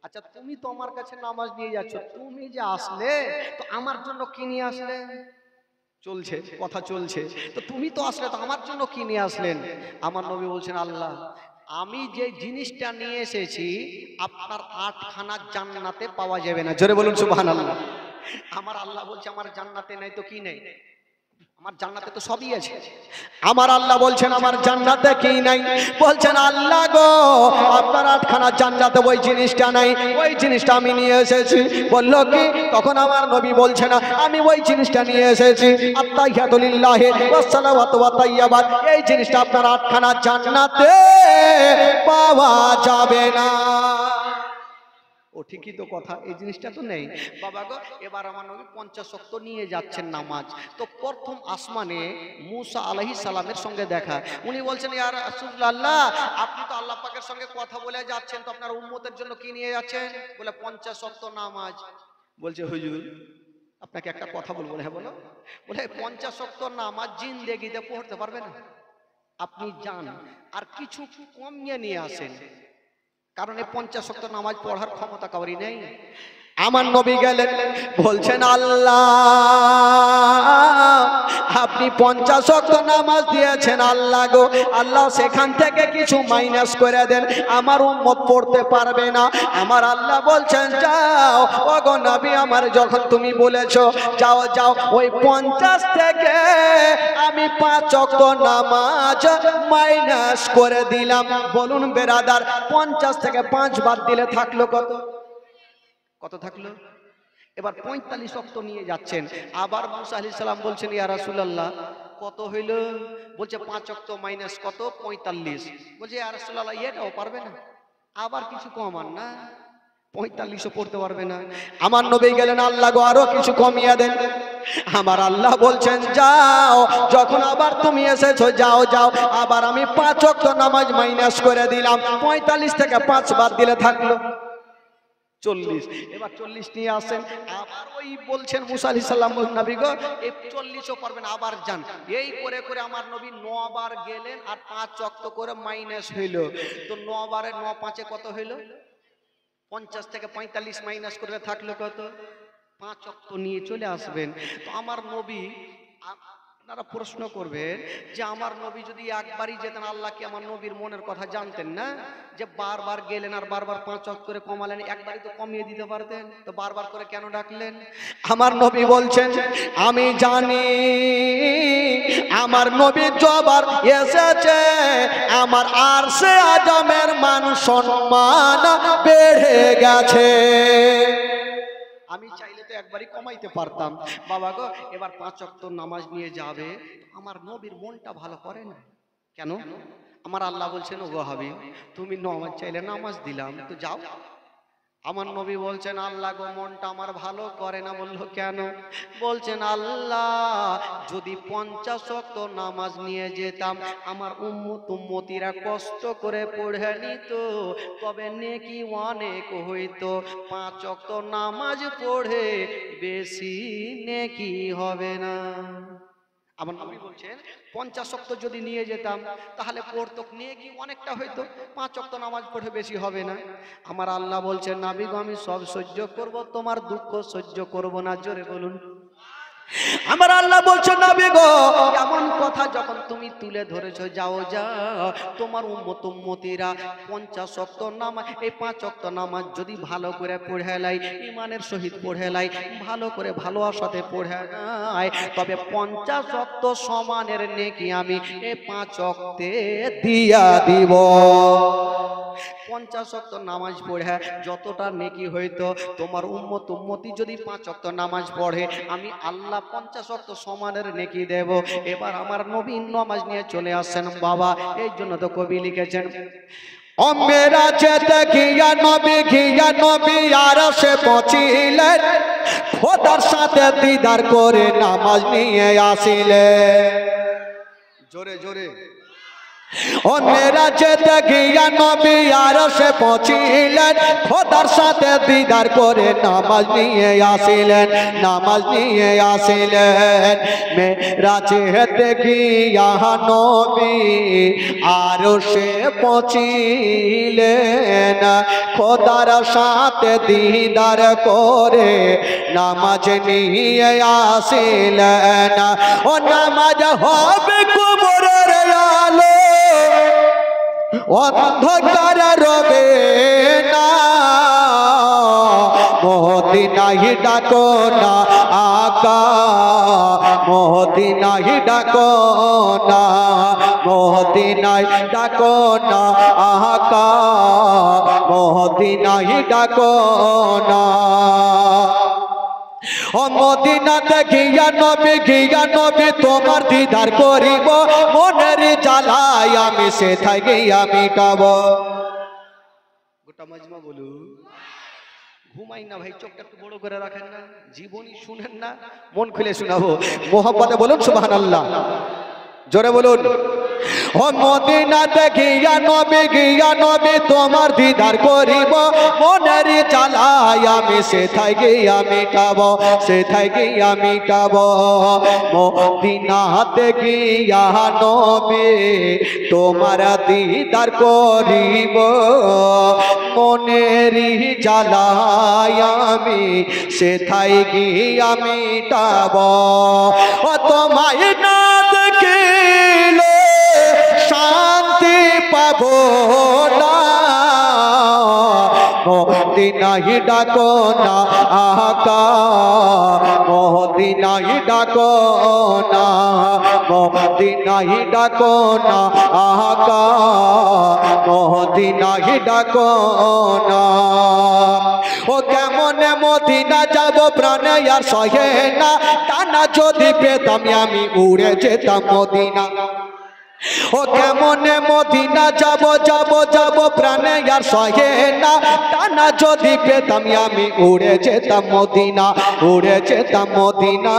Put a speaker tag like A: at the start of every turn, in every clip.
A: আচ্ছা তুমি তো আমার কাছে নামাজ নিয়ে যাচ্ছ, তুমি যে আসলে তো আমার জন্য কি নিয়ে আসলে? চলছে কথা চলছে, তো তুমি তো আসলে তো আমার জন্য কি নিয়ে আসলেন? আমার নবী বলছেন, আল্লাহ আমি যে জিনিসটা নিয়ে এসেছি আপনার 8খানা জান্নাতে পাওয়া যাবে না। জোরে বলুন সুবহানাল্লাহ। আমার আল্লাহ বলছে আমার জান্নাতে নাই তো কি নেই? আমার জান্নাতে তো সবই আছে। আমার আল্লাহ বলছেন আমার জান্নাতে কি নাই? বলছেন আল্লাহ গো আপনার 8খানা জান্নাতে ওই জিনিসটা নাই, ওই জিনিসটা আমি নিয়ে এসেছি। বলল কি? তখন আমার নবী বলছেন আমি ওই জিনিসটা নিয়ে এসেছি, আত্তাহিয়াতু লিল্লাহি ওয়াস সালাওয়াতু ওয়াত তাইয়্যিবাত। এই জিনিসটা আপনার 8খানা জান্নাতে পাওয়া যাবে না। ও ঠিকই তো কথা, এই জিনিসটা তো নেই বাবা গো। এবার আমার নবী 50 ওয়াক্ত নিয়ে যাচ্ছেন নামাজ। তো প্রথম আসমানে মুসা আলাইহিস সালামের সঙ্গে দেখা। উনি বলছেন ইয়া রাসূলুল্লাহ আপনি তো আল্লাহ পাকের সঙ্গে কথা বলে যাচ্ছেন, তো আপনার উম্মতের জন্য কি নিয়ে যাচ্ছেন? বলে 50 ওয়াক্ত নামাজ। বলছে হুজুর আপনাকে একটা কথা বলবো। হ্যাঁ বলো। বলে 50 ওয়াক্ত নামাজ জিন্দেগিতে পড়তে পারবে না, আপনি যান আর কিছু কমিয়ে নিয়ে আসেন, কারণ এই 50 ওয়াক্ত নামাজ পড়ার ক্ষমতা কাউরি নেই। আমার নবী গেলেন, বলছেন আল্লাহ আপনি 50 ওয়াক্ত নামাজ দিয়েছেন আল্লাহ গো, আল্লাহ সেখান থেকে কিছু মাইনাস করে দেন, আমার উম্মত পড়তে পারবে না। আমার আল্লাহ বলছেন যাও ওগো নবী আমার, যখন তুমি বলেছো যাও যাও, ওই 50 থেকে আমি 5 ওয়াক্ত নামাজ মাইনাস করে দিলাম। বলুন বেরাদার 50 থেকে 5 বাদ দিলে থাকলো কত? কত থাকলো? এবার 45 ওয়াক্ত নিয়ে যাচ্ছেন। আবার মুসা আলাইহিস সালাম বলছেন ইয়া রাসূলুল্লাহ কত হইল? বলছে 5 ওয়াক্ত মাইনাস কত? 45। বলছে ইয়া রাসূলুল্লাহ এটাও পারবে না, আবার কিছু কমান না, 45ও পড়তে পারবে না। আমার নবী গেলেন আল্লাহ গো আরো কিছু কমিয়ে দেন। আমার আল্লাহ বলছেন যাও, যখন আবার তুমি এসেছো যাও যাও, আবার আমি 5 ওয়াক্ত নামাজ মাইনাস করে দিলাম, 45 থেকে 5 বাদ দিলে থাকলো 40। এবার 40 নিয়ে আসেন। আবার ওই বলছেন মুসা আলাইহিস সালাম নবী গো এই 40ও পারবেন, আবার যান। এই করে করে আমার নবী 9 বার গেলেন আর 5 ওয়াক্ত করে মাইনাস হইল। তো 9 বারে 9 5 কত হইল? 50 থেকে 45 মাইনাস করলে থাকলো কত? 5 ওয়াক্ত নিয়ে চলে আসবেন। তো আমার নবী, আপনারা প্রশ্ন করবেন যে আমার নবী যদি একবারই যেতেন আল্লাহ কি আমার নবীর মনের কথা জানতেন না? যে বারবার গেলেন আর বারবার 5 ওয়াক্ত করে কমালেন, একবারই তো কমিয়ে দিতে পারতেন, তো বারবার করে কেন ডাকলেন? আমার নবী বলছেন আমি জানি আমার নবী যবার এসেছে আমার আরশে আজমের মান সম্মান বেড়ে গেছে। আমি চাইলে তো একবারই কমাইতে পারতাম বাবা গো। এবার 5 ওয়াক্ত নামাজ নিয়ে যাবে, আমার নবীর মনটা ভালো করে না কেন? আমার আল্লাহ বলছেন ওগো হাবিব তুমি নামাজ চাইলে নামাজ দিলাম, তো যাও। আমার নবী বলছেন আল্লাহ গো মনটা আমার ভালো করে না। বললো কেন? বলছেন আল্লাহ যদি 50 ওয়াক্ত নামাজ নিয়ে যেতাম আমার উম্মতিরা কষ্ট করে পড়ে নিত, তবে নেকি অনেক হইতো। 5 ওয়াক্ত নামাজ পড়ে বেশি নেকি হবে না। আমার নবী বলছেন 50 ওয়াক্ত যদি নিয়ে যেতাম তাহলে পড়তো নেকি অনেকটা হইতো, 5 ওয়াক্ত নামাজ পড়ে বেশি হবে না। আমার আল্লাহ বলছেন নবী গো আমি সব সহ্য করব, তোমার দুঃখ সহ্য করব না। জোরে বলুন। আমার আল্লাহ বলছেন নবী গো এমন কথা যখন তুমি তুলে ধরেছো যাও যাও, তোমার উম্মতিরা 50 ওয়াক্ত নামাজ, এই 5 ওয়াক্ত নামাজ যদি ভালো করে পড়ে লাই, ঈমানের সহিত পড়ে লাই, ভালো করে ভালোবাসাতে পড়ে নাই, তবে 50 ওয়াক্ত সমানের নেকি আমি এই 5 ওয়াক্তে দিয়া দিব। 50 ওয়াক্ত নামাজ পড়ে যতটা নেকি হইতো তোমার উম্মতি যদি 5 ওয়াক্ত নামাজ পড়ে আমি আল্লাহ 50 ওয়াক্ত সমানের নেকি দেব। এবার আমার নবী নামাজ নিয়ে চলে আসেন বাবা, এই জন্য তো কবি লিখেছেন ও মেরা যেতে গিয়া নবী আরশে পৌঁছিলেন, খোদার সাথে দিদার করে নামাজ নিয়ে আসিলেন। জোরে জোরে ও মেরাজেতে গিয়া নবী আরশে পৌঁছিলেন, খোদার সাথে দিদার করে নামাজ নিয়ে আসিলেন, নামাজ নিয়ে আসিলেন। মেরাজেতে গিয়া নবী আরশে পৌঁছিলেন, খোদার সাথে দিদার করে নামাজ নিয়ে আসিলেন। ও নামাজ হবে কবরের আলো, অন্ধকার রবে না, মদিনায় ডাকো না আকা, মদিনায় ডাকো না, মদিনায় ডাকো না আকা, মদিনায় ডাকো না। ও মদিনাতে গিয়া নবী তোমার দিদার করিব, মনের জ্বালায় আমি সেথায় গিয়া মিটাব। গোটা মাজমা বলু, ঘুমাই না ভাই, চোখটা একটু বড় করে রাখেন না, জীবনী শুনেন না, মন খুলে শোনাবো। মোহাম্মদে বলুন সুবহানাল্লাহ, জোরে বলুন। ও মদিনাতে গিয়া নবী তোমার দিদার করিব, মনের জ্বালায় আমি সেথায় গিয়া মিটাব, সেথায় গিয়া মিটাব। মদিনাতে গিয়া নবী তোমার দিদার করিব, মনের জ্বালায় আমি সেথায় গিয়া মিটাব। ও তোমায় না দেখিলে শান্তি পাবো না, মদিনায় ডাকো না আকা, মদিনায় ডাকো না, মদিনায় ডাকো না আকা, মদিনায় ডাকো না। ও কেমন মদিনা যাব প্রাণে আর সহে না, টানা যদি পেতাম আমি উড়ে যেতাম মদিনা। ও কেমন মদিনা যাব প্রাণে আর সহে না, টানা যদি পেতাম আমি উড়ে যেতাম মদিনা, উড়ে যেতাম মদিনা।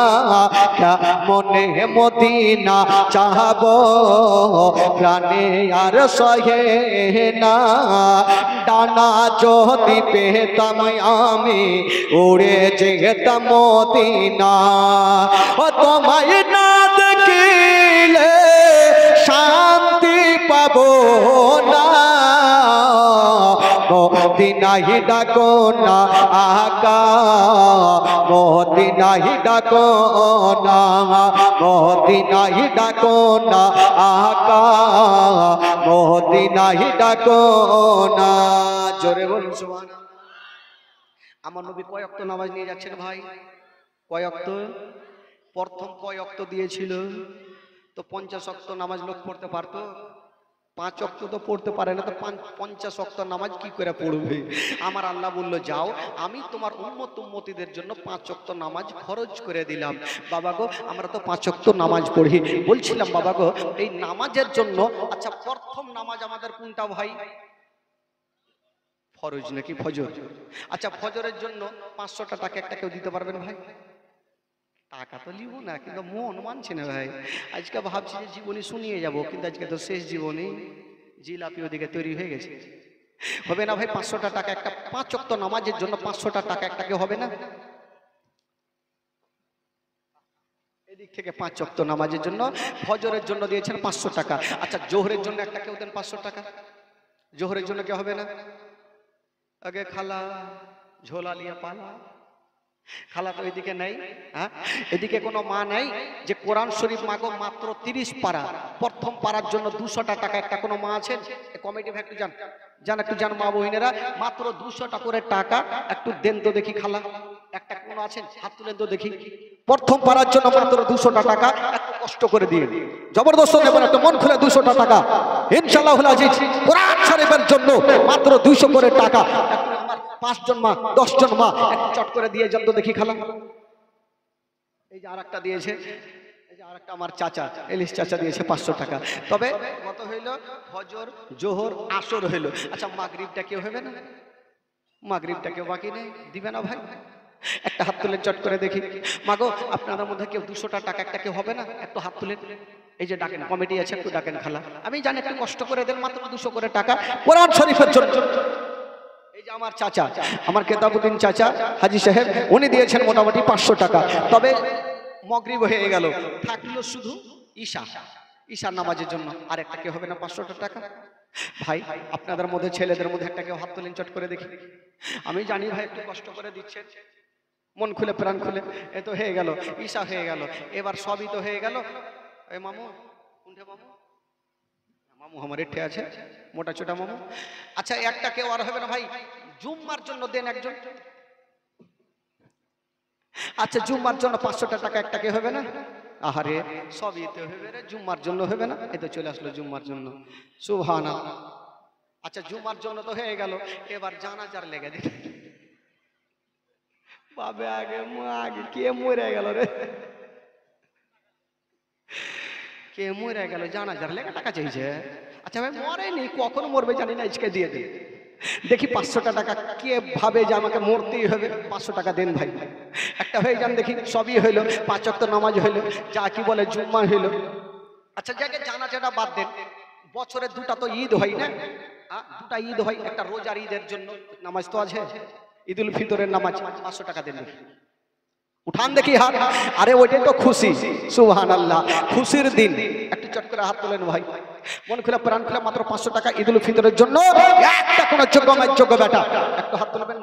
A: মনে মদিনা চাহব প্রাণে আর সহে না, টানা যদি পেতাম আমি উড়ে যেতাম মদিনা। ও তোমায় না দেখিলে শান্তি পাবো না, মদিনায় ডাকো না আকা, মদিনায় ডাকো না, মদিনায় ডাকো না আকা, মদিনায় ডাকো না। জোরে বলুন সুবহানাল্লাহ। আমার নবী কয় ওয়াক্ত নামাজ নিয়ে যাচ্ছেন ভাই? কয় ওয়াক্ত? প্রথম কয় ওয়াক্ত দিয়েছিল? তো 50 ওয়াক্ত নামাজ লোক পড়তে পারতো? 5 ওয়াক্ত তো পড়তে পারে না, তো 50 ওয়াক্ত নামাজ কি করে পড়বে? আমার আল্লাহ বললো যাও, আমি তোমার উম্মতিদের জন্য 5 ওয়াক্ত নামাজ খরচ করে দিলাম। বাবা গো, আমরা তো 5 ওয়াক্ত নামাজ পড়ি। বলছিলাম বাবা গো, এই নামাজের জন্য, আচ্ছা প্রথম নামাজ আমাদের কোনটা ভাই? ফরজ নাকি ফজর? আচ্ছা ফজরের জন্য 500টা টাকা একটা কেউ দিতে পারবেন ভাই? টাকা তো লিব না, কিন্তু মন মানছে না ভাই। আজকে ভাবছি যে জীবনী শুনিয়ে যাব, কিন্তু আজকে তো শেষ জীবনী, জিলাপি ওদিকে তৈরি হয়ে গেছে। হবে না ভাই 500টা টাকা একটা 5 ওয়াক্ত নামাজের জন্য? 500টা টাকা একটাকে হবে না? এদিক থেকে 5 ওয়াক্ত নামাজের জন্য, ফজরের জন্য দিয়েছেন 500 টাকা। আচ্ছা জোহরের জন্য একটা কেউ দেন 500 টাকা? জোহরের জন্য কে হবে না? আগে খালা ঝোলা লিয়া পালা, খালা তো এদিকে নাই। হ্যাঁ, এদিকে কোনো মা নাই যে কোরআন শরীফ মাগো মাত্র 30 পারা, প্রথম পারার জন্য 200টা টাকা একটা কোনো মা আছেন? কমিটি ভাই একটু জান একটু জান মা বহিনেরা, মাত্র 200টা করে টাকা একটু দেন তো দেখি খালা। একটা কোনো আছেন? হাত তুলেন তো দেখি। প্রথম পারার জন্য মাত্র 200টা টাকা, একটু কষ্ট করে দিয়ে জবরদস্ত নেবেন, একটু মন খুলে 200টা টাকা ইনশাআল্লাহুল আজিজ কোরআন শরীফের জন্য মাত্র 200 করে টাকা। 5 জন মা 10 জন মা একটু চট করে দিয়ে যান তো দেখি খালা। এই যে আরেকটা দিয়েছে, এই যে আরেকটা আমার চাচা এলিশ চাচা দিয়েছে 500 টাকা। তবে কত হইল? ফজর জোহর আসর হইল। আচ্ছা মাগরিবটা কেউ হবে না? মাগরিবটা কেউ বাকি নেই? দিবে না ভাই? একটা হাত তুলে চট করে দেখি। মাগো আপনাদের মধ্যে কেউ 200টা টাকা একটা কেউ হবে না? একটু হাত তুলে এই যে ডাকেন কমিটি আছে, একটু ডাকেন খালা, আমি জানি একটু কষ্ট করে দেন, মাত্র 200 করে টাকা কোরআন শরীফের জন্য। এই যে আমার চাচা, আমার কেতাবুদ্দিন চাচা হাজী সাহেব, উনি দিয়েছেন মোটামুটি 500 টাকা। তবে মাগরিব হয়ে গেল, থাকলো শুধু ঈশার নামাজের জন্য। আর একটা কেউ হবে না 500 টাকা? ভাই আপনাদের মধ্যে ছেলেদের মধ্যে একটা কেউ হাত তোলেন চট করে দেখি। আমি জানি ভাই একটু কষ্ট করে দিচ্ছেন, মন খুলে প্রাণ খুলে। এ তো হয়ে গেল, ঈশা হয়ে গেল, এবার সবই তো হয়ে গেল। এ মামু কোনটা মামু? মামু আমার এঠে আছে, মোটা ছোটা মামু। আচ্ছা একটা কেউ আর হবে না ভাই? জুম্মার জন্য দেন একজন। আচ্ছা জুম্মার জন্য 500 টাকা একটা কে হবে না? আহারে সবই তো হবে রে, জুম্মার জন্য হবে না? এই তো চলে আসলো জুম্মার জন্য, সুবহানাল্লাহ। আচ্ছা জুম্মার জন্য তো হয়ে গেল, এবার জানাজার লেগে দিন। বাবে আগে আগে কে মরে গেল রে, কে মরে গেল, জানাজার লেগে টাকা চাইছে। আচ্ছা ভাই মরেনি, কখন মরবে জানি না, আজকে দিয়ে দিন দেখি 500 টাকা। কে ভাবে যে আমাকে মরতেই হবে? 500 টাকা দেন ভাই, একটা হয়ে যান দেখি। সবই হইলো, 5 ওয়াক্ত নামাজ হইলো, যা কি বলে জুম্মা হইলো। আচ্ছা যাকে জানাজাটা বাদ দেন, বছরে 2টা তো ঈদ হয় না? 2টা ঈদ হয়, একটা রোজার ঈদের জন্য নামাজ তো আছে, ঈদুল ফিতরের নামাজ। 500 টাকা দেন দেখি, উঠান দেখি হাত। আরে ওইটাই তো খুশি, সুবহানাল্লাহ, খুশির দিন। একটু চট করে হাত তোলেন ভাই, মন খুলে প্রাণ খুলে। মাত্র 500 টাকা ঈদুল ফিতরের জন্য, একটা কোন যোগ্য বেটা একটু হাত তুলবেন।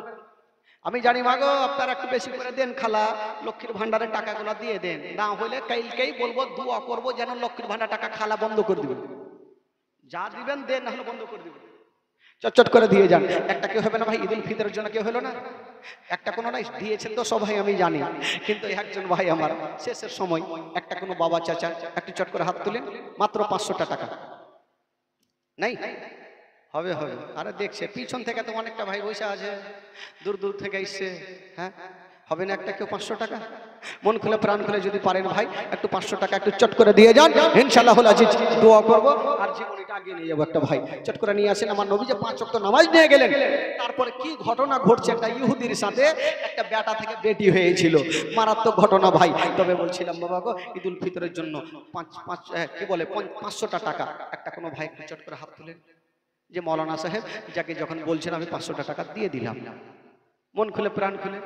A: আমি জানি মাগো আপনারা একটু বেশি করে দেন খালা, লক্ষ্মীর ভান্ডারের টাকাগুলো দিয়ে দেন, না হলে কালকেই বলবো দোয়া করবো যেন লক্ষ্মীর ভান্ডার টাকা খালা বন্ধ করে দিবেন। যা দিবেন দেন, না হলে বন্ধ করে দিবেন। চটচট করে দিয়ে যান। একটা কেউ হবে না ভাই ঈদুল ফিতরের জন্য? কেউ হলো না? একটা কোনো নাই দিয়েছেন তো সবাই আমি জানি, কিন্তু একজন ভাই আমার শেষের সময় একটা কোনো বাবা চাচা একটু চট করে হাত তুলেন, মাত্র 500 টাকা। নাই হবে হবে। আরে দেখছে পিছন থেকে তো অনেকটা ভাই বসে আছে, দূর দূর থেকে এসছে। হ্যাঁ হবে না একটা কেউ 500 টাকা? মন খুলে প্রাণ খুলে যদি পারেন ভাই একটু 500 টাকা একটু চট করে দিয়ে যান, ইনশাআল্লাহ আজিজ দোয়া করব আর জীবনটা আগে নিয়ে যাবো। একটা ভাই চট করে নিয়ে আসেন। আমার নবী যে 5 ওয়াক্ত নামাজ নিয়ে গেলেন, তারপরে কি ঘটনা ঘটছে, একটা ইহুদির সাথে একটা বেটা থেকে বেটি হয়েছিল, মারাত্মক ঘটনা ভাই। তবে বলছিলাম বাবা গো, ঈদুল ফিতরের জন্য 500 টাকা একটা কোনো ভাই একটু চট করে হাত তুলেন। যে মৌলানা সাহেব যাকে যখন বলছেন আমি 500 টাকা দিয়ে দিলাম, মন খুলে প্রাণ খুলে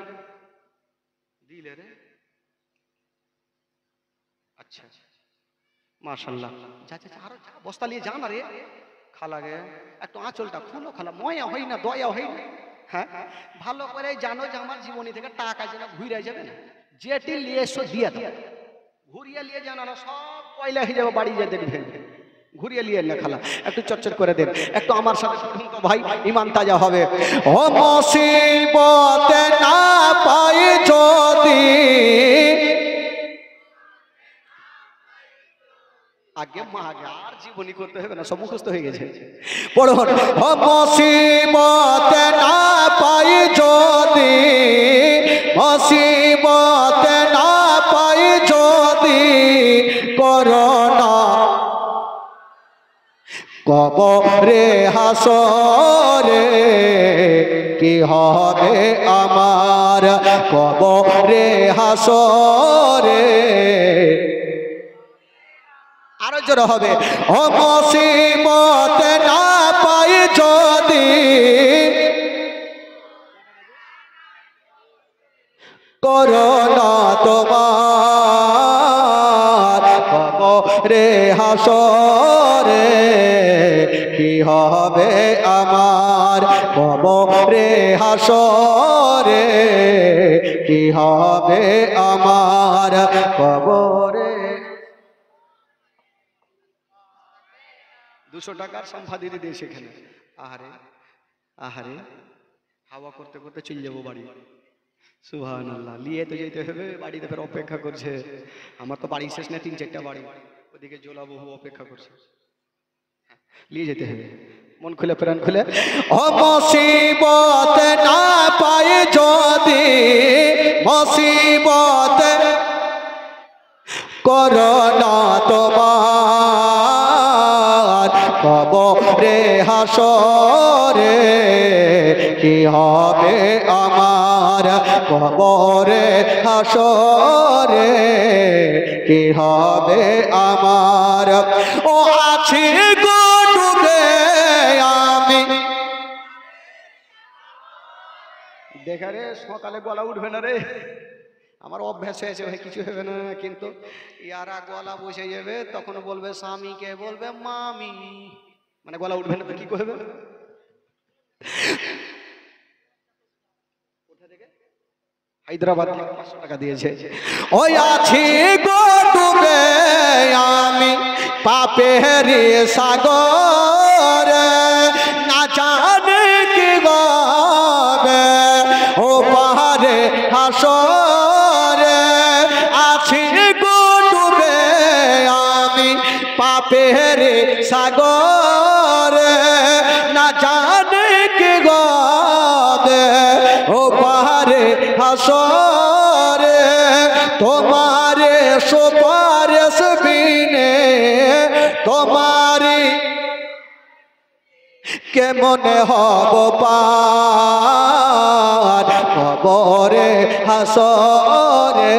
A: দিলে রে। আচ্ছা মাশাআল্লাহ, যা আরো বস্তা নিয়ে যান। আরে খালা গে একটু আঁচলটা খুলো খালা, ময়া হই না দয়া হই না। হ্যাঁ ভালো করে জানো যে আমার জীবনী থেকে টাকা যেন ঘুরে যাবে না, যেটি নিয়ে এসো দিয়ে দাও, ঘুরিয়ে নিয়ে জানো না সব পয়লা হয়ে যাবে, বাড়ি যেতে দিবেন, ঘুরিয়ে নিয়ে না খালা। একটু চটচট করে দেন, একটু আমার সাথে শুনুন তো ভাই, ইমান তাজা হবে। ও মুসিবত না পাই যদি, আগে মা আগে আর জীবনী করতে হবে না, সব মুখস্থ হয়ে গেছে। পড়ুন, ও মুসিবত না পাই যদি, মুসিবত না পাই যদি করোনা কবরে হাসরে কি হবে আমার, কবরে হাসরে। আরো জোরে হবে, ও মুসিবত না পাই যদি করোনা তোমার, কবরে হাসরে কি হবে আমার, কবরে হাসরে কি হবে আমার, কবরে। 200 টাকার সম্পা দিয়ে দিয়ে সেখানে। আহারে আহারে হাওয়া করতে করতে চলে যাবো বাড়ি। সুবহানাল্লাহ, নিয়ে তো যেতে হবে, বাড়িতে ফের অপেক্ষা করছে। আমার তো বাড়ি শেষ না, 3-4টা বাড়ি, ওদিকে জোলা বহু অপেক্ষা করছে, নিয়ে যেতে হবে। মন খুলে প্রাণ খুলে, ও মুসিবত না পাই যদি, মুসিবত করোনা তোমার, কবরে হাসরে কি হবে আমার, কবরে হাসরে কি হবে আমার। ও আছি গো ডুবে আমি, দেখা রে সকালে গলা উঠবে না রে, আমার অভ্যাস হয়েছে ভাই, কিছু হবে না, কিন্তু ইয়ারা গলা বসে যাবে, তখন বলবে স্বামীকে বলবে মামি, মানে গলা উঠবে না তো কি করবে। হায়দ্রাবাদ থেকে 500 টাকা দিয়েছে। ওই আছি গো ডুবে আমি পাপের সাগর, না জানি কি হবে ও পাহাড়ে হাসরে। আছি গো ডুবে আমি পাপের সাগর, না জানি কি হবে ও পাহাড়ে হাসরে। তোমারে সুপারিশ বিনে তোমারি কেমনে হব পার, কবরে হাসরে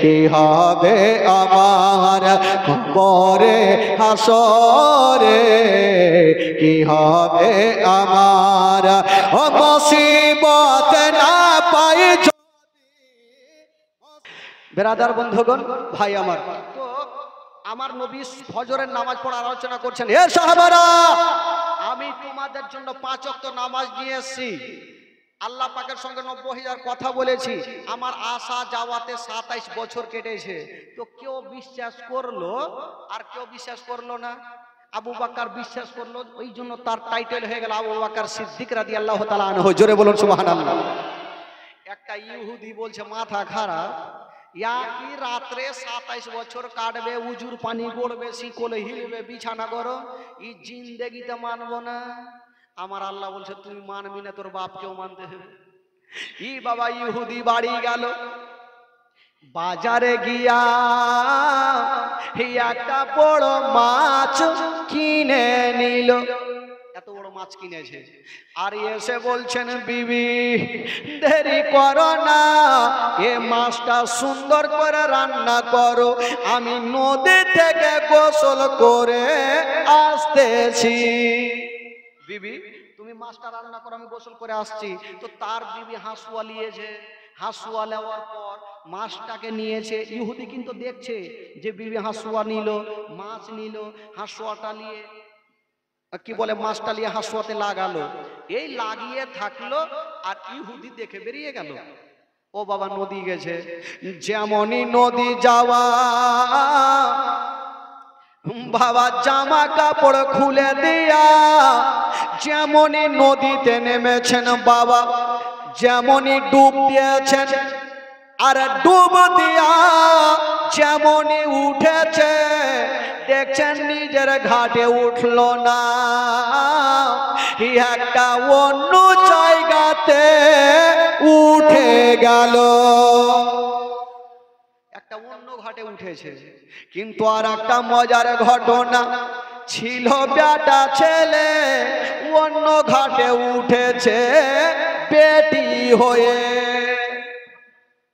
A: কি হবে আমার, কবরে হাসরে কি হবে আমার। ও মুসিবত না পাই বেরাদার বন্ধুগণ ভাই আমার, তো আমার নবী ফজরের নামাজ পড়ার আলোচনা করছেন। হে সাহাবারা, আমি তোমাদের জন্য 5 ওয়াক্ত নামাজ নিয়ে এসেছি, আল্লাহ পাকের সঙ্গে 90,000 কথা বলেছি, আমার আসা যাওয়াতে 27 বছর কেটেছে। তো কেউ বিশ্বাস করলো আর কেউ বিশ্বাস করলো না। আবু বকর বিশ্বাস করলো, ওই জন্য তার টাইটেল হয়ে গেল আবু বকর সিদ্দিক রাদিয়াল্লাহু তাআলা আনহু। জোরে বলুন সুবহানাল্লাহ। একটা ইহুদি বলছে মাথা খারাপ, একই রাত্রে 27 বছর কাটবে, উজুর পানি গড়বে, শিকলে হিলবে, বিছানা করো, এই জিন্দেগিতে মানবো না। আমার আল্লাহ বলছে তুই মানবি না, তোর বাপকেও মানতে হবে। ই বাবা ইহুদি বাড়ি গেল, বাজারে গিয়া একটা বড় মাছ কিনে নিল, এত বড় মাছ কিনেছে, আর এসে বলছেন বিবি দেরি করো না, এ মাছটা সুন্দর করে রান্না করো, আমি নদী থেকে গোসল করে আসতেছি। বিবি তুমি মাছটা রান্না করো, আমি গোসল করে আসছি। তো তার বিবি হাঁসুয়া নিয়েছে, হাঁসুয়া নেওয়ার পর মাছটাকে নিয়েছে। ইহুদি কিন্তু দেখছে যে বিবি হাঁসুয়া নিল, মাছ নিল, হাঁসুয়াটা নিয়ে কি বলে মাছটা নিয়ে হাঁসুয়াতে লাগালো, এই লাগিয়ে থাকলো, আর ইহুদি দেখে বেরিয়ে গেল। ও বাবা নদী গেছে, যেমনই নদী যাওয়া বাবা জামা কাপড় খুলে দিয়া যেমনই নদীতে নেমেছেন বাবা, যেমনই ডুব দিয়েছেন, আর ডুব দিয়া যেমনই উঠেছে, দেখছেন নিজের ঘাটে উঠল না, একটা অন্য জায়গাতে উঠে গেল, একটা অন্য ঘাটে উঠেছে। কিন্তু আর একটা মজার ঘটনা ছিল, বেটা ছেলে অন্য ঘাটে উঠেছে বেটি হয়ে।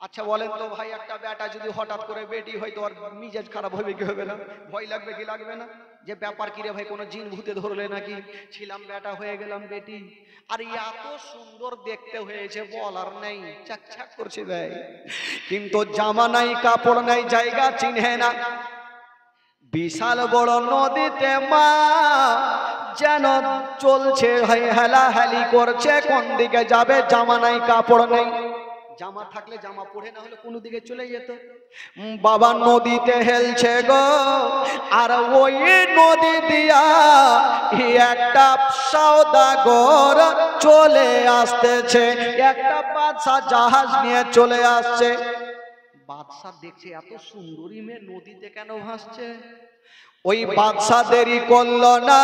A: আচ্ছা বলেন তো ভাই, একটা বেটা যদি হঠাৎ করে বেটি হয় তো আর মিজাজ খারাপ হবে কি হবে না? ভয় লাগবে কি লাগবে না? যে ব্যাপার কি রে ভাই, কোনো জিন ভূতে ধরলে নাকি, ছিলাম বেটা হয়ে গেলাম বেটি। আর এত সুন্দর দেখতে হয়েছে বলার নেই, চাকচাক করছে ভাই, কিন্তু জামা নাই, কাপড় নাই, জায়গা চিনহে না। বিশাল বড় নদীতে মা যেন চলছে, হেলাহেলি করছে, কোন দিকে যাবে, জামা নাই, কাপড় নেই। জামা থাকলে জামা পরে, না হলে কোনো দিকে চলে যেত। বাবা নদীতে হেলছে গো, আর ওই নদী দিয়া একটা সওদাগর চলে আসতেছে, একটা বাদশা জাহাজ নিয়ে চলে আসছে। বাদশা দেখছে এত সুন্দরী মেয়ে নদীতে কেন ভাসছে। ওই বাদশা দেরি করলো না,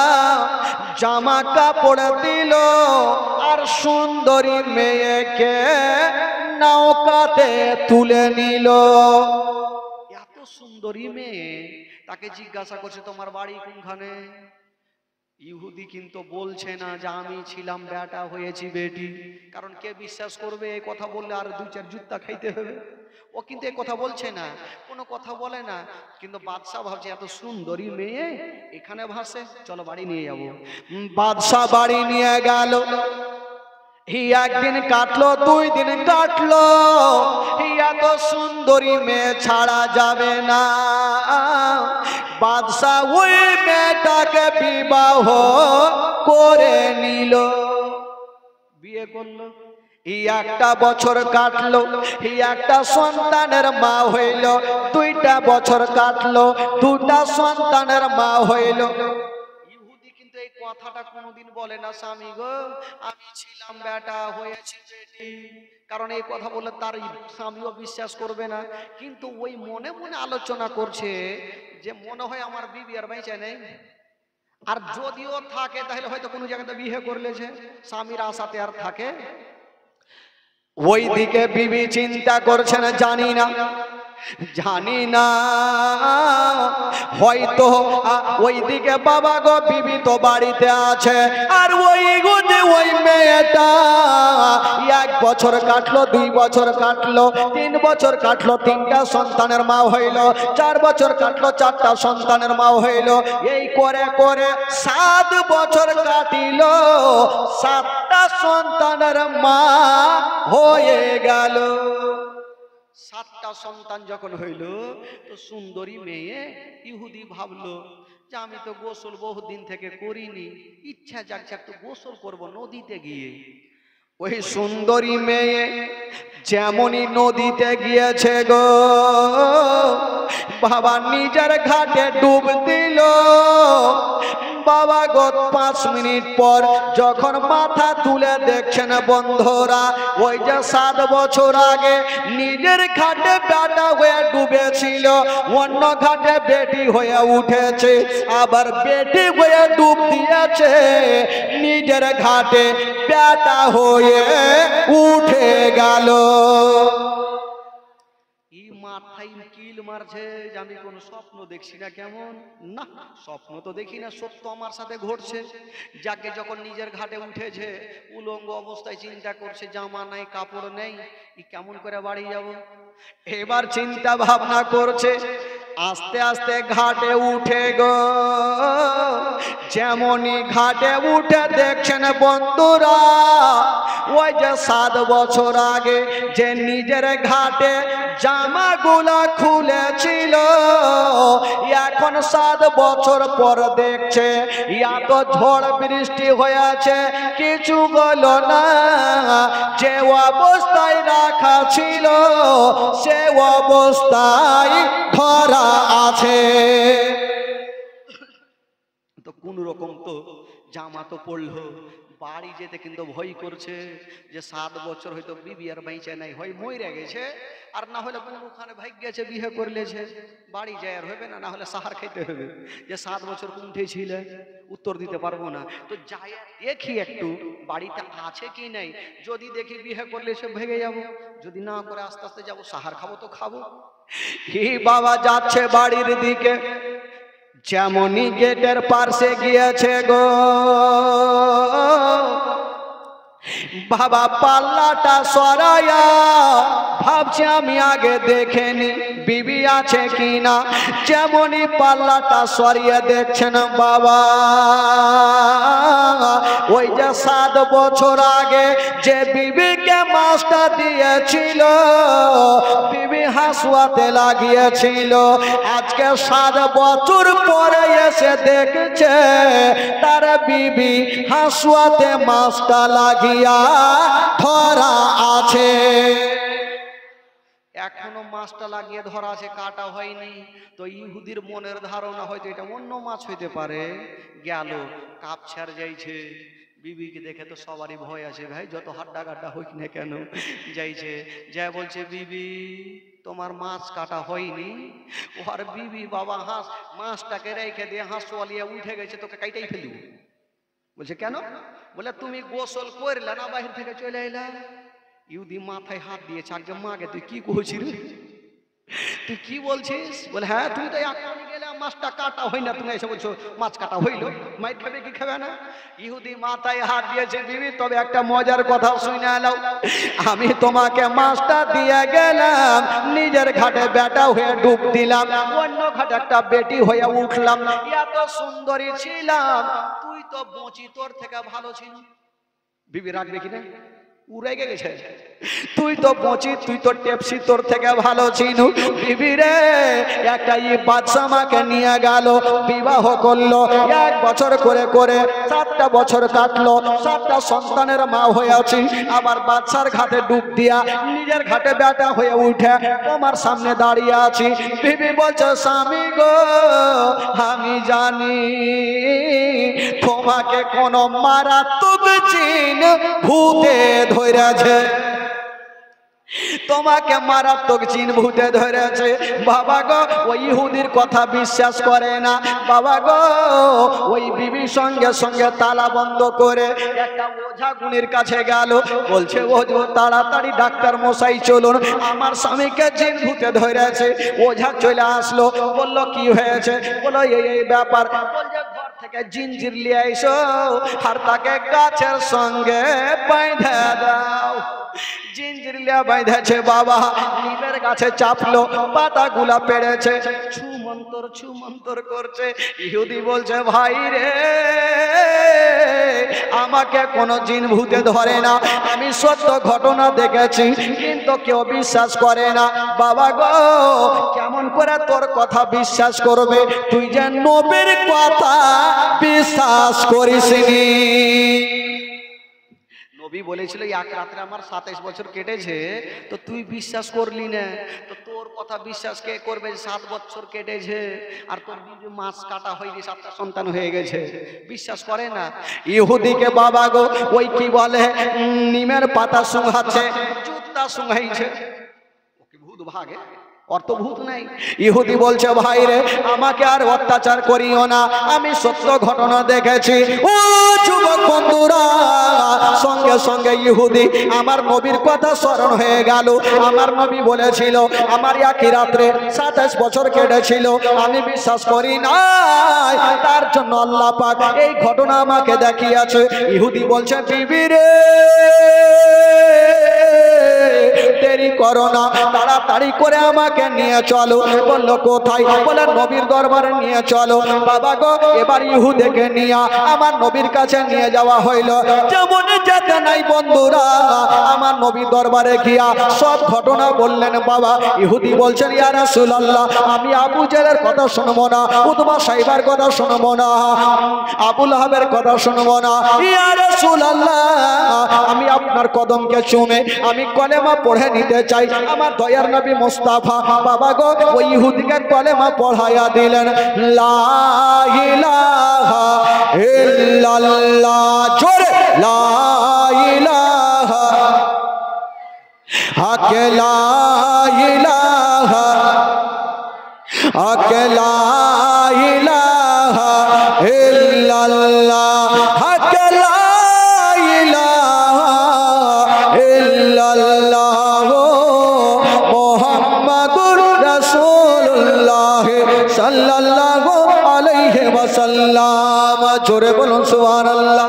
A: জামা কাপড় দিল, আর সুন্দরী মেয়েকে নৌকাতে তুলে নিল। এত সুন্দরী মেয়ে, তাকে জিজ্ঞাসা করছে তোমার বাড়ি কোনখানে? ইহুদি কিন্তু বলছে না যে আমি ছিলাম বেটা হয়েছি বেটি, কারণ কে বিশ্বাস করবে এই কথা বললে? আর দুই চার জুত্তা খাইতে হবে। ও কিন্তু এই কথা বলছে না, কোনো কথা বলে না, কিন্তু বাদশা ভাবছে এত সুন্দরী মেয়ে এখানে ভাসে, চলো বাড়ি নিয়ে যাবো। বাদশা বাড়ি নিয়ে গেল। একদিন কাটলো, 2 দিন কাটলো, এত সুন্দরী মেয়ে ছাড়া যাবে না। বাদশা ওই মেয়েটাকে বিবাহ করে নিল, বিয়ে করলো। একটা বছর কাটলো, একটা সন্তানের মা হইল। 2টা বছর কাটলো, 2টা সন্তানের মা হইল। ইহুদি কিন্তু এই কথাটা কোনোদিন বলে না, স্বামী গো আমি ছিলাম বেটা হয়েছি বেটি, কারণ এই কথা বলে তার স্বামীও বিশ্বাস করবে না। কিন্তু ওই মনে মনে আলোচনা করছে যে মনে হয় আমার বিবি আর বেঁচে নেই, আর যদিও থাকে তাহলে হয়তো কোনো জায়গাতে বিয়ে করলেছে, স্বামীর আশাতে আর থাকে। ওইদিকে বিবি চিন্তা করছেন, জানি না হয়তো ওইদিকে বাবা গো বিবি তো বাড়িতে আছে, আর ওই মেয়েটা 1 বছর কাটলো, 2 বছর কাটলো, 3 বছর কাটলো, 3টা সন্তানের মা হইল, 4 বছর কাটলো, 4টা সন্তানের মা হইল। এই করে করে 7 বছর কাটিল, 7টা সন্তানের মা হয়ে গেল। 7টা সন্তান যখন হইল, তো সুন্দরী মেয়ে ইহুদি ভাবলো যে আমি তো গোসল বহুদিন থেকে করিনি, ইচ্ছা যাচ্ছে একটু গোসল করব নদীতে গিয়ে। ওই সুন্দরী মেয়ে যেমনই নদীতে গিয়েছে গো, বাবা নিজের ঘাটে ডুব দিল। বাবা গো 5 মিনিট পর যখন মাথা তুলে দেখছেন বন্ধুরা, ওই যে 7 বছর আগে নিজের ঘাটে বেটা হয়ে ডুবেছিল, অন্য ঘাটে বেটি হয়ে উঠেছে, আবার বেটি হয়ে ডুব দিয়েছে, নিজের ঘাটে বেটা হয়ে উঠে গেল। মাথায় কিল মারছে যে আমি কোন স্বপ্ন দেখছি না, কেমন না স্বপ্ন তো দেখি না, সত্য আমার সাথে ঘটছে। যাকে যখন নিজের ঘাটে উঠেছে, উলঙ্গ অবস্থায় চিন্তা করছে জামা নাই কাপড় নেই, কেমন করে বাড়ি যাব। এবার চিন্তা ভাবনা করছে, আস্তে আস্তে ঘাটে উঠে গো। যেমনই ঘাটে উঠে দেখছেন বন্ধুরা, ওই যে 7 বছর আগে যে নিজের ঘাটে জামাগুলা খুলেছিল, এখন 7 বছর পর দেখছে এত ঝড় বৃষ্টি হয়েছে, কিছু হলো না, যে অবস্থায় রাখা ছিল সে অবস্থায় ধরা আছে। তো কোন রকম তো জামা তো পড়লো, বাড়ি যেতে কিন্তু ভয় করছে যে 7 বছর হয়তো বিবি আর বেঁচে নাই, হয় মরে গেছে, আর না হলে কোনখানে ভাগ গেছে বিয়ে করলেছে, বাড়ি যায় আর হবে না, না হলে সাহার খাইতে হবে। যে 7 বছর কোনঠে ছিল উত্তর দিতে পারবো না, তো যাই দেখি একটু বাড়িতে আছে কি নাই, যদি দেখি বিয়ে করলেছে ভেগে যাব, যদি না করে আস্তে আস্তে যাবো, সাহার খাবো তো খাবো। কি বাবা যাচ্ছে বাড়ির দিকে, যেমনই গেটের পাশে গিয়েছে গো, বাবা পাল্লাটা সরাইয়া ভাবছে আমি আগে দেখেনি বিবি আছে কিনা। যেমনই পাল্লাটা সরিয়ে দেখছেন বাবা, ওই যে 7 বছর আগে যে বিবিকে মাছটা দিয়েছিল, বিবি হাসুয়াতে লাগিয়েছিল, আজকে 7 বছর পরে এসে দেখছে তার বিবি হাসুয়াতে মাছটা লাগিয়া ধরা আছে। এখনো মাছটা লাগিয়ে ধরা আছে, কাটা হয়নি। তো ইহুদির মনের ধারণা হয়তো এটা অন্য মাছ হইতে পারে। গেল কাপ ছাড় যাইছে, বিবিকে দেখে তো সবারই ভয় আছে, ভাই যত হাড্ডা গাড্ডা হইক না কেন, যাইছে যাই বলছে বিবি তোমার মাছ কাটা হয়নি। ওর বিবি বাবা মাছটাকে রেখে দিয়ে হাঁসওয়ালিয়া উঠে গেছে, তোকে কাইটাই ফেলব। বলছে কেন? বলে তুমি গোসল করলে না, বাহির থেকে চলে এলা। ইহুদি মাথায় হাত দিয়েছে, আগে মাগে তুই কি কইছিস রে, তুই কি বলছিস? বলে হ্যাঁ তুই তো এখনই গেলে মাছটা কাটা হয় না, তুমি এসে বলছো মাছ কাটা হইল, মাই খাবে কি খাবে না? ইহুদি মাথায় হাত দিয়েছে, বিবি তবে একটা মজার কথা শুনে নাও, আমি তোমাকে মাছটা দিয়ে গেলাম, নিজের ঘাটে বেটা হয়ে ডুব দিলাম, অন্য ঘাটে একটা বেটি হয়ে উঠলাম, এত সুন্দরী ছিলাম, তুই তো বঁচি, তোর থেকে ভালো ছিল। বিবি রাখবে কিনা? উড়ে গেছে, তুই তো বঁচি, তুই তো টেপসি, তোর থেকে ভালো ছিল। বিবি রে, একটা বাদশা আমাকে নিয়ে গেল, বিবাহ করলো, 1 বছর করে করে 7টা বছর কাটলো, 7টা সন্তানের মা হয়ে আছি, আবার বাদশার ঘাটে ডুব দিয়া নিজের ঘাটে বেটা হয়ে উঠে তোমার সামনে দাঁড়িয়ে আছি। বিবি বলছে, স্বামী গো, আমি জানি তোমাকে কোন মারাত্মক জিন ভূতে ধরেছে, তোমাকে মারাত্মক জিন ভূতে ধরেছে। বাবা গো, ওই ইহুদির কথা বিশ্বাস করে না। বাবা গো, ওই বিবি সঙ্গে সঙ্গে তালা বন্ধ করে একটা ওঝা গুণীর কাছে গেল, বলছে ওঝা তাড়াতাড়ি ডাক্তার মশাই চলুন, আমার স্বামীকে জিন ভূতে ধরেছে। ওঝা চলে আসলো, বললো কি হয়েছে? বললো এই ব্যাপার। বলছে ঘর থেকে জিঞ্জির নিয়ে এসো আর তাকে গাছের সঙ্গে বাঁধা দাও। জিঞ্জির লিয়া বাঁধেছে বাবা, নিমের গাছে চাপলো, পাতাগুলা পেড়েছে, ছুমন্তর করছে। ইহুদি বলছে, ভাই রে, আমাকে কোনো জিন ভূতে ধরে না, আমি সত্য ঘটনা দেখেছি, কিন্তু কেউ বিশ্বাস করে না। বাবা গো, কেমন করে তোর কথা বিশ্বাস করবে? তুই যে নবীর কথা বিশ্বাস করিসনি। নবী বলেছিল এক রাত্রে আমার 27 বছর কেটেছে, তো তুই বিশ্বাস করলি না, তো তোর কথা বিশ্বাস কে করবে? 7 বছর কেটেছে আর তোর মাছ কাটা হয়নি, 7টা সন্তান হয়ে গেছে, বিশ্বাস করে না। ইহুদিকে বাবা গো, ওই কি বলে, নিমের পাতা শুঙাচ্ছে, জুতা শুঙাইছে, ও কি ভূত ভাগে? অর্থ ভূত নাই। ইহুদি বলছে, ভাই রে, আমাকে আর অত্যাচার করিও না, আমি সত্য ঘটনা দেখেছি। ও যুবক বন্ধুরা, সঙ্গে সঙ্গে ইহুদি আমার নবীর কথা স্মরণ হয়ে গেল। আমার নবী বলেছিল আমার একই রাত্রে 27 বছর কেটেছিল, আমি বিশ্বাস করি নাই, তার জন্য আল্লাহ পাক এই ঘটনা আমাকে দেখিয়েছে। ইহুদি বলছে, বিবি রে, দেরি করো না, তাড়াতাড়ি করে আমাকে নিয়ে চলো। বললো কোথায়? বলে নবীর দরবারে নিয়ে চলো। বাবা গো, এবার ইহুদিকে নিয়ে আমার নবীর কাছে নিয়ে যাওয়া হইল। যেমন যেতে নাই বন্ধুরা, আমার নবীর দরবারে গিয়া সব ঘটনা বললেন। বাবা, ইহুদি বলছেন, ইয়া রাসূলুল্লাহ, আমি আবু জেলের কথা শুনবো না, উতবা সাইবার কথা শুনবো না, আবু লাহাবের কথা শুনবো না। ইয়া রাসূলুল্লাহ, আমি আপনার কদমকে চুমে আমি কলেমা পড়ে নিতে চাই, আমার দয়ার নবী মুস্তাফা। বাবা গো, ওই ইহুদিকে কলেমা পড়ায়া দিলেন, লা ইলাহা ইল্লাল্লাহ, জোরে লা ইলাহা হক, লা ইলাহা হক, লা ইলাহা ইল্লাল্লাহ হক, লা ইলাহা ইল্লাল্লাহ মুহাম্মাদুর রাসূলুল্লাহ সাল্লাল্লাহু আলাইহি ওয়াসাল্লাম। জোরে বলুন সুবহানাল্লাহ।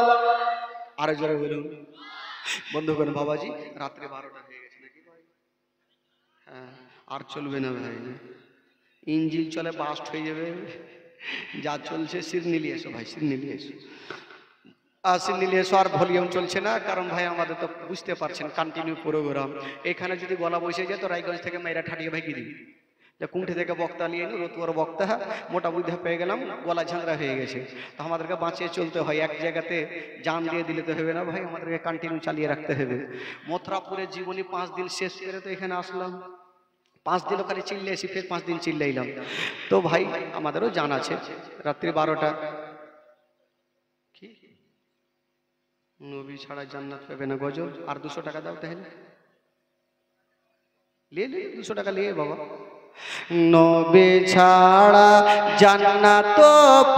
A: আরে জোরে বলুন বন্ধুগণ। বাবাজি, রাত্রে 12টা হয়ে গেছে নাকি ভাই? হ্যাঁ, আর চলবে না ভাই, ইঞ্জিন চলে বাস্ট হয়ে যাবে। যা চলছে সিরনি নিয়ে এসো ভাই, সিরনি নিয়ে এসো, সিরনি নিয়ে এসো। আর ভলিউম চলছে না, কারণ ভাই আমাদের তো বুঝতে পারছেন কন্টিনিউ প্রোগ্রাম। এখানে যদি গলা বসে যায় তো রায়গঞ্জ থেকে মেয়েরা ঠাটিয়ে ভাই দিবি, যে কুণ্ঠে থেকে বক্তা নিয়ে নি, রতুয়ার বক্তা মোটা বুদ্ধা পেয়ে গেলাম, গলা ঝাঁঝরা হয়ে গেছে, তো আমাদেরকে বাঁচিয়ে চলতে হয়। এক জায়গাতে জান দিয়ে দিলে তো হবে না ভাই, আমাদেরকে কন্টিনিউ চালিয়ে রাখতে হবে। মথুরাপুরের জীবনী 5 দিন শেষ করে তো এখানে আসলাম, 5 দিনও খালি চিল্লে এসি, ফের 5 দিন চিল্লাইলাম। তো ভাই আমাদেরও জান আছে, রাত্রি 12টা কি নবী ছাড়া জান্নাত পাবে না গজল। আর 200 টাকা দাও, তাহলে লে 200 টাকা নিয়ে বাবা। নবী ছাড়া জান্নাত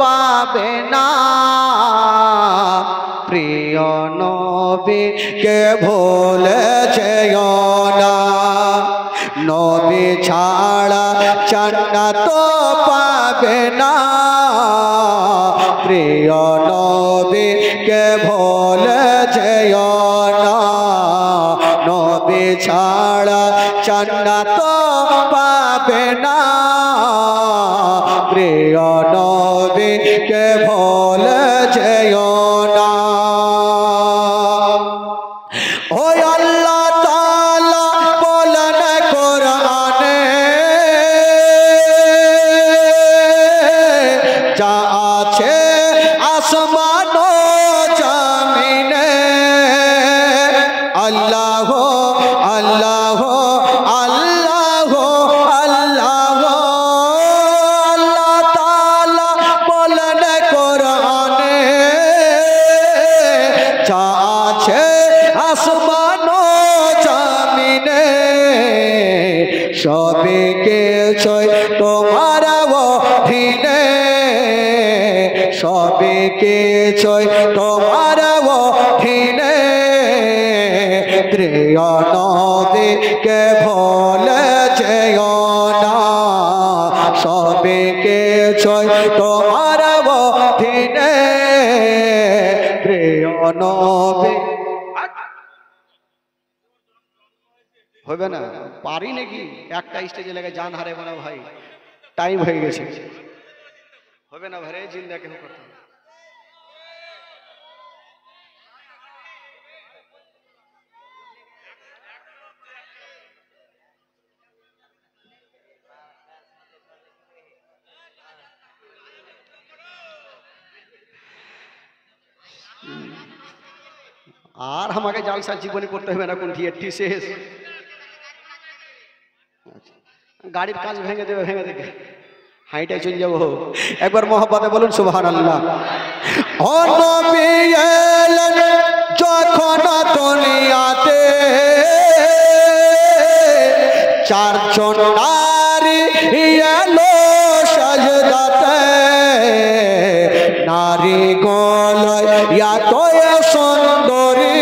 A: পাবে না, প্রিয় নবীকে ভুলে যেও না। নবী ছাড়া জান্নাত পাবে না প্রিয় নবীকে ভুলে যেও না নবী ছাড়া জান্নাত পাবে না প্রিয় নবীকে ভুলে যেও না ও আল্লাহ তাআলা বলেন কোরআনে যা আছে আসমান ও জমিনে আল্লাহ আল্লাহ আল্লাহ আল্লাহ আল্লাহ তাআলা বলেন কোরআনে যা আছে আসমান ও জমিনে সবে কিছুই তোমার অধীনে সবে কিছুই তোমার অধীনে প্রিয় নবীকে ভুলে যেও না সবে কিছুই তোমার অধীনে প্রিয় নবী হবে না পারি নাকি একটা স্টেজে লেগে জান হারে না ভাই টাইম হয়ে গেছে হবে না ভাই জিন্দা কেন করতে আর আমাকে জালসা জীবনী করতে হবে না কোন থিয়েটি শেষ গাড়ির কাজ ভেঙে দেবে ভেঙে দেবে হাইটাই চলে যাবো একবার মহব্বতে বলুন সুবহানাল্লাহ ও নবী এলেন যখন দুনিয়াতে চারজন নারী এলো সাজদাতে নারী গলায় এত সুন্দরী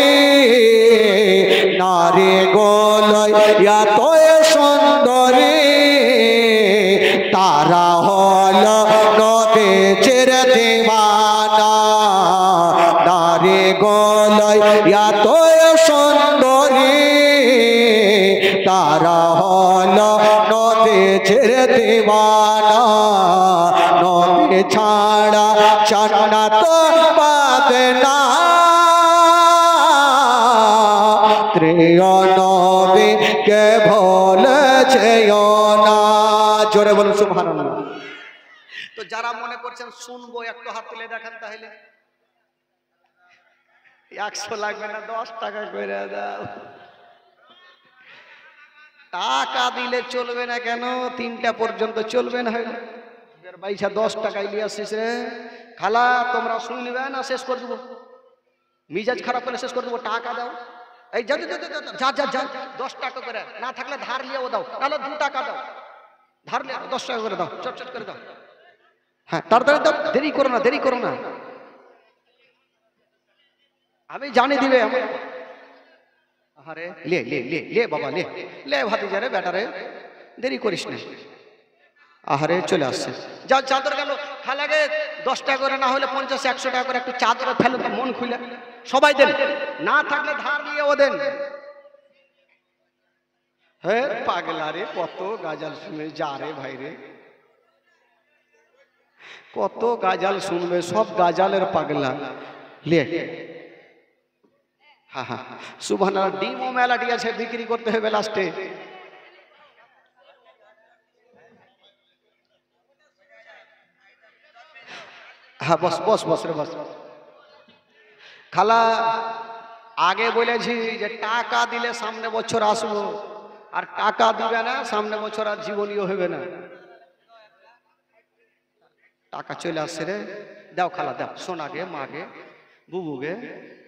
A: নারী গলায় এত সুন্দরী তারা হল নবীর দিওয়ানা নারী গলায় এত সুন্দরী তারা হল নবীর দিওয়ানা নবী ছাড়া জান্নাত পাবে না প্রিয় নবীকে ভুলে যেও না জোরে বলুন সুবহানাল্লাহ তো যারা মনে করছেন শুনবো একটু হাত তুলে দেখেন তাহলে 100 লাগবে না 10 টাকা করে দাও টাকা দিলে চলবে না কেন 3টা পর্যন্ত চলবে না ভাইসা 10 টাকা নিয়ে আসিস রে খালা তোমরা শুনবে না শেষ করে দেবো মিজাজ খারাপ করে শেষ করে দেবো টাকা দাও এই যা যা যা যা 10 টাকা করে না থাকলে ধার নিয়েও দাও তাহলে 2 টাকা দাও ধার নিয়ে 10 টাকা করে দাও চট করে দাও হ্যাঁ তাড়াতাড়ি দাও দেরি করো না আমি জানি দিবে আমার আরে লে লে লে লে বাবা লে লে ভাতিজা রে বেটা রে দেরি করিস না আহারে চলে আসছে যা চাদর গেল খালাগে 10 টাকা করে না হলে 50-100 টাকা করে একটু চাদর ফেলো তো মন খুলে সবাই দেন না থাকলে ধার নিয়েও দেন হে পাগলা রে কত গাজাল শুনে যা রে ভাই রে কত গাজাল শুনবে সব গাজালের পাগলা লে হ্যাঁ হ্যাঁ সুবহানাল্লাহ ডিমো মেলাটি আছে বিক্রি করতে হবে লাস্টে হ্যাঁ বস রে বস খালা আগে বলেছি যে টাকা দিলে সামনে বছর আসবো আর টাকা দিবে না সামনে বছর আর জীবনীয় হবে না টাকা চলে আসছে রে দাও খালা দাও সোনাকে মাকে বুবুকে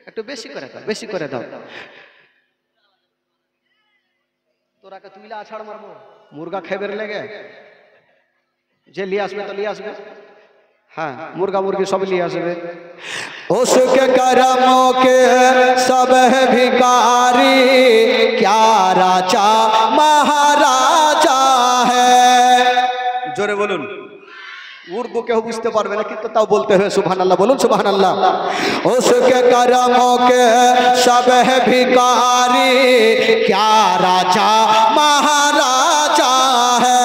A: একটু বেশি করে দাও তোরাকে তুইলা আছাড় মারবো মুরগা খেবের লেগে যে লিয়ে আসবে তো লিয়ে আসবে हाँ मुर्गा मुर्गी सब लिया सबे उसके करमों के सब है भिखारी क्या राजा महाराजा है जोरे बोलून उर्दू केहू बुझते पारबे ना किंतु ताও बोलते हुए सुभान अल्लाह बोलूं सुभान अल्लाह। उसके करमों के सब है भिखारी, क्या राजा महाराजा है,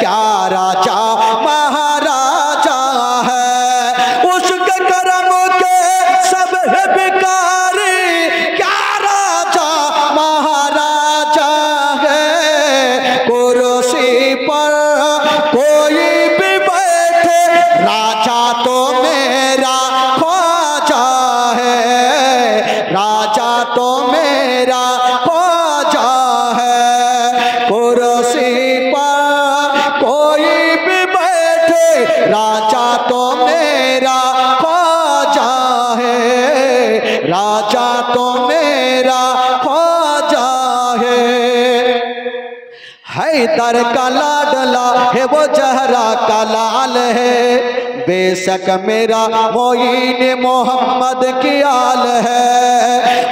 A: क्या राजा महाराजा है। उसके करमों के सब है भिखारी, क्या राजा महाराजा है। कुर्सी पर कोई राजा तो मेरा ख्वाजा है, राजा तो मेरा ख्वाजा है। कुर्सी पर कोई भी बैठे, राजा तो मेरा ख्वाजा है, राजा तो मेरा ख्वाजा है। हैदर का लाडला है वो जहरा का लाल है, बेशक मेरा मोइन मोहम्मद की आल है।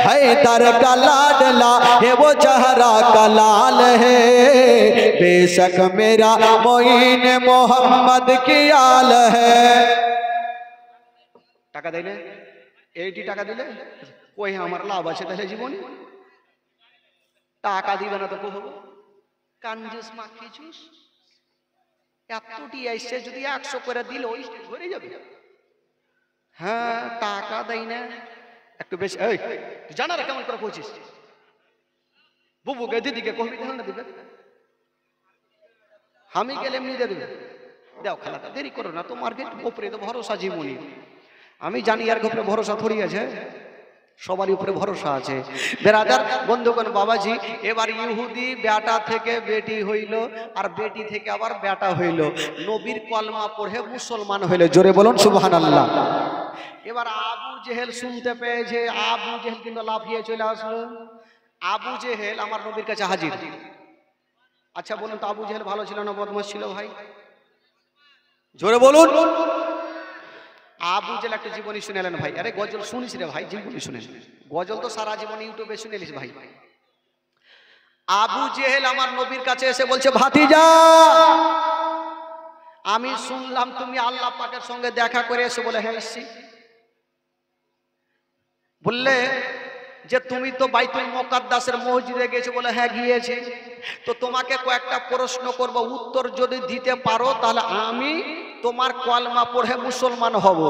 A: हैदर का लाडला है वो जहरा का लाल है, बेशक मेरा मोइन मोहम्मद की आल है। টাকা দিলে 80 টাকা দিলে কই আমার লাভ আছে তাহলে জীবনে? টাকা দিবে না তো কো হবে কাঞ্জুস মাখি জুস। এতটি আইসে যদি 100 করে দিল ওই ঘুরে যাবে। হ্যাঁ টাকা দেই না একটু বেশি। এই তুই জানা রে কেমন করে পৌঁছিস? বুবুকে দিদিকে কহবি তাহলে না দিবে, আমি গেলে এমনি দিয়ে দেবে। দাও খেলাটা দেরি করো না, তোমার উপরে তো ভরসা জীবনী। আমি জানি আর উপরে ভরসা থোড়ি আছে, সবারই উপরে ভরসা আছে। বেরাদার বন্ধুগণ বাবাজি, এবার ইহুদি বেটা থেকে বেটি হইল, আর বেটি থেকে আবার বেটা হইল, নবীর কলমা পড়ে মুসলমান হইল। জোরে বলুন সুবহানাল্লাহ। এবার আবু জেহেল শুনতে পেয়েছে, আবু জেহেল কিন্তু লাফিয়ে চলে আসলো। আবু জেহেল আমার নবীর কাছে হাজির। আচ্ছা বলুন তো আবু জেহেল ভালো ছিল না বদমাশ ছিল ভাই? জোরে বলুন। আবু জেহেল একটা জীবনী শুনেলেন ভাই। আরে গজল শুনিস রে ভাই, জীবনী শুনেন। গজল তো সারা জীবন ইউটিউবে শুনেলিস ভাই। আবু জেহেল আমার নবীর কাছে এসে বলছে, ভাতিজা আমি শুনলাম তুমি আল্লাহ পাকের সঙ্গে দেখা করে এসে। বলে হ্যাঁ এসছি। বললে যে তুমি তো বাইতুল মুকাদ্দাসের মসজিদে গেছো? বলে হ্যাঁ গিয়েছি। তো তোমাকে কয়েকটা প্রশ্ন করব, উত্তর যদি দিতে পারো তাহলে আমি তোমার কলমা পড়ে মুসলমান হব।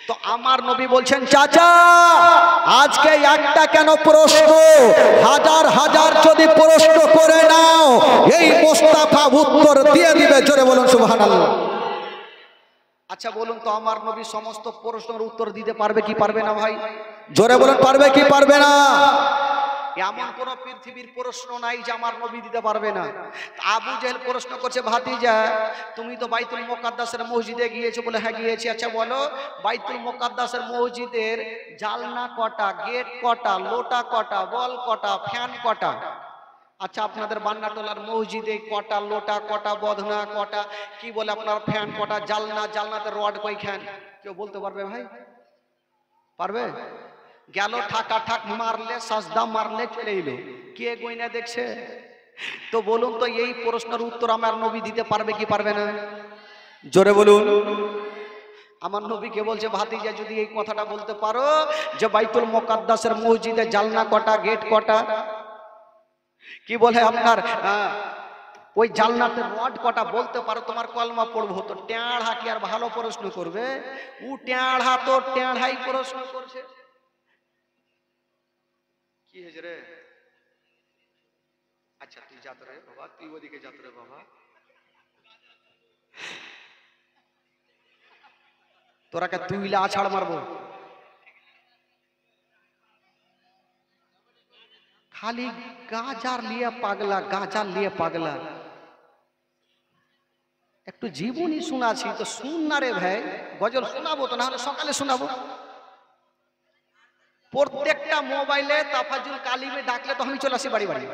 A: তো আমার নবী বলছেন, চাচা আজকে একটা কেন প্রশ্ন, হাজার হাজার যদি প্রশ্ন করে নাও এই মোস্তাফা উত্তর দিয়ে দিবে। জোরে বলুন সুবহানাল্লাহ। আচ্ছা বলুন তো আমার নবী সমস্ত প্রশ্নের উত্তর দিতে পারবে কি পারবে না ভাই? জোরে বলুন পারবে কি পারবে না? এমন কোন পৃথিবীর প্রশ্ন নাই যে আমার নবী দিতে পারবে না। আবু জেহেল প্রশ্ন করছে, ভাতিজা তুমি তো বাইতুল মুকাদ্দাসের মসজিদে গিয়েছো? বলে হ্যাঁ গিয়েছি। আচ্ছা বলো বাইতুল মুকাদ্দাসের মসজিদের জালনা কটা, গেট কটা, লোটা কটা, বল কটা, ফ্যান কটা? আচ্ছা আপনাদের বান্নাটোলার মসজিদে কটা লোটা, কটা বদনা, কটা কি বলে আপনার ফ্যান কটা, জালনা, জালনাতে রড কয়খান? কেউ বলতে পারবে ভাই? পারবে? গেল ঠাকা ঠাক মারলে, সাজদা মারলে চলে এলো, কে গয়না দেখছে? তো বলুন তো এই প্রশ্নের উত্তর আমার নবী দিতে পারবে কি পারবে না? জোরে বলুন। আমার নবীকে বলছে, ভাতিজা যদি এই কথাটা বলতে পারো যে বাইতুল মুকাদ্দাসের মসজিদে জালনা কটা, গেট কটা, কি বলে আপনার ওই জালনাতে রড কটা বলতে পারো, তোমার কলমা পড়বো। তো টেঁড়া কি আর ভালো প্রশ্ন করবে? ও টেঁড়া তো টেঁড়াই প্রশ্ন করছে। কি হয়েছে রে? আচ্ছা তুই যাত রে বাবা, তুই ওদিকে যাত রে বাবা। তোরা কে তুইলা আছাড় মারবো? খালি গাজার লিয়ে পাগলা, গাজার লিয়ে পাগলা। একটু জীবনী শোনাছি তো শুন না রে ভাই। গজল শোনাবো তো, না হলে সকালে শোনাবো। প্রত্যেকটা মোবাইলে তাফাজুল কালিমে ডাকলে তো আমি চলে আসি বাড়ি বাড়ি।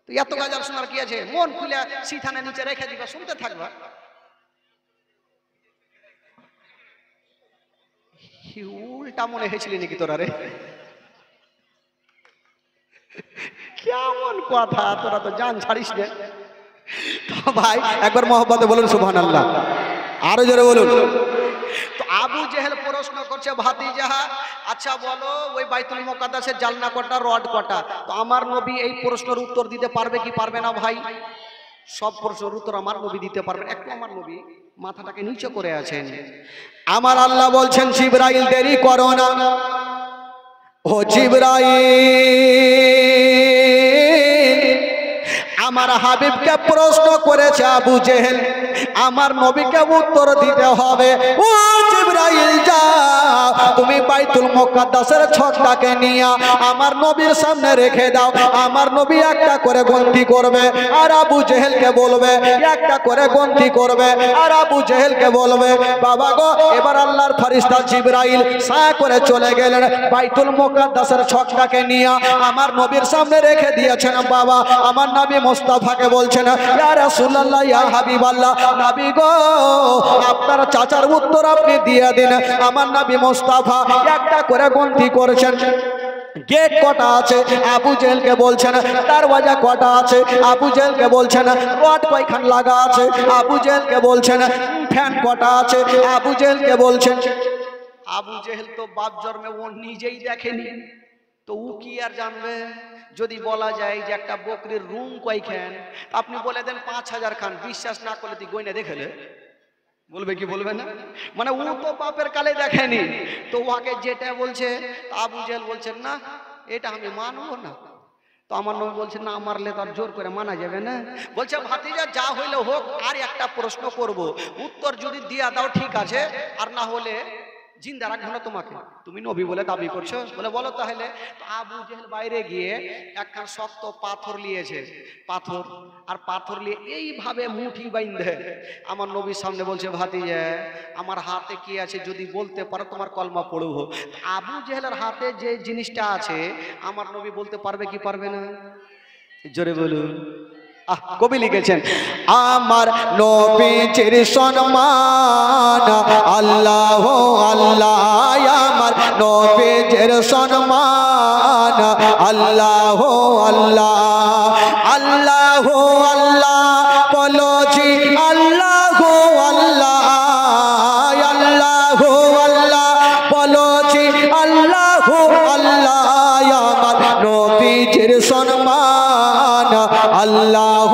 A: তো এত গজল শোনার কি আছে? মন খুলে সিথানে নিচে রেখে দিবা, শুনতে থাকবা। উল্টা মনে হয়েছিল নাকি তোরা রে? কেমন কথা, তোরা তো জান ছাড়িস না। ভাই একবার মহব্বতে বলুন সুবহানাল্লাহ। আরো জোরে বলুন। তো আবু জেহেল প্রশ্ন করছে ভাতিজা, আচ্ছা বলো ওই বাইতুল মুকাদ্দাসের জালনা কটা, রড কটা? তো আমার নবী এই প্রশ্নের উত্তর দিতে পারবে কি পারবে না ভাই? সব প্রশ্নের উত্তর আমার নবী দিতে পারবেন। একটু আমার নবী মাথাটাকে নিচে করে আছেন। আমার আল্লাহ বলছেন জিবরাইল দেরি করো না, ও জিবরাইল আমার হাবিবকে প্রশ্ন করেছে আবু জেহেল, আমার নবীকে উত্তর দিতে হবে। ও জিবরাইল যাও তুমি বাইতুল মুকাদ্দাসের ছকটাকে নিয়ে আমার নবীর সামনে রেখে দাও। আমার নবী একটা করে গন্তি করবে আর আবু জেহেলকে বলবে, একটা করে গন্তি করবে আর আবু জেহেলকে বলবে। বাবা গো, এবার আল্লাহর ফেরেশতা জিবরাইল সা করে চলে গেলেন, বাইতুল মুকাদ্দাসের ছকটাকে নিয়ে আমার নবীর সামনে রেখে দিয়েছেন। বাবা আমার নবী মুস্তাফাকে বলছেন, ইয়া রাসূলুল্লাহ, ইয়া হাবিবাল্লাহ, নবী গো আপনার চাচার উত্তর আপনি দিয়ে দিন। আমার নবী মুস্তাফা একটা করে গন্তি করেছেন। গেট কটা আছে আবু জেহেলকে বলছেন, দরওয়াজা কটা আছে আবু জেহেলকে বলছেন, রড কয়খান লাগা আছে আবু জেহেলকে বলছেন, ফ্যান কটা আছে আবু জেহেলকে বলছেন। আবু জেহেল তো বাপ জন্মে ও নিজেই দেখেনি, তো ও কি আর জানবে? যদি বলা যায় যে একটা বকরির রুম কয়খান, আপনি বলে দেন 5000 খান, বিশ্বাস না করলে তুই গয়না দেখেলে বলবে কি বলবে না? মানে ও তো বাপের কালে দেখেনি, তো ওকে যেটা বলছে আবু জেহেল বলছেন না এটা আমি মানবো না। তো আমার নবী বলছেন না, মারলে তার জোর করে মানা যাবে না। বলছে ভাতিজা যা হইলে হোক, আর একটা প্রশ্ন করব, উত্তর যদি দিয়া দাও ঠিক আছে, আর না হলে জিন্দা রাখবো না তোমাকে, তুমি নবী বলে দাবি করছো। বলে বলো তাহলে। তো আবু জেহেল বাইরে গিয়ে একখান শক্ত পাথর নিয়েছে, পাথর আর পাথর নিয়ে এইভাবে মুঠি বাইন্ধে আমার নবীর সামনে বলছে, ভাতিজা আমার হাতে কি আছে যদি বলতে পারো তোমার কলমা পড়বো। আবু জেহেলের হাতে যে জিনিসটা আছে আমার নবী বলতে পারবে কি পারবে না? জোরে বলুন। কবি লিখেছেন, আমার নবীর সম্মান আল্লাহ আল্লাহ, আমার নবীর সম্মান আল্লাহ আল্লাহ, আল্লাহ আল্লাহ বলো জি আল্লাহ আল্লাহ, আল্লাহ আল্লাহ বলো জি আল্লাহ আল্লাহ, আমার নবীর সম্মান আল্লাহ।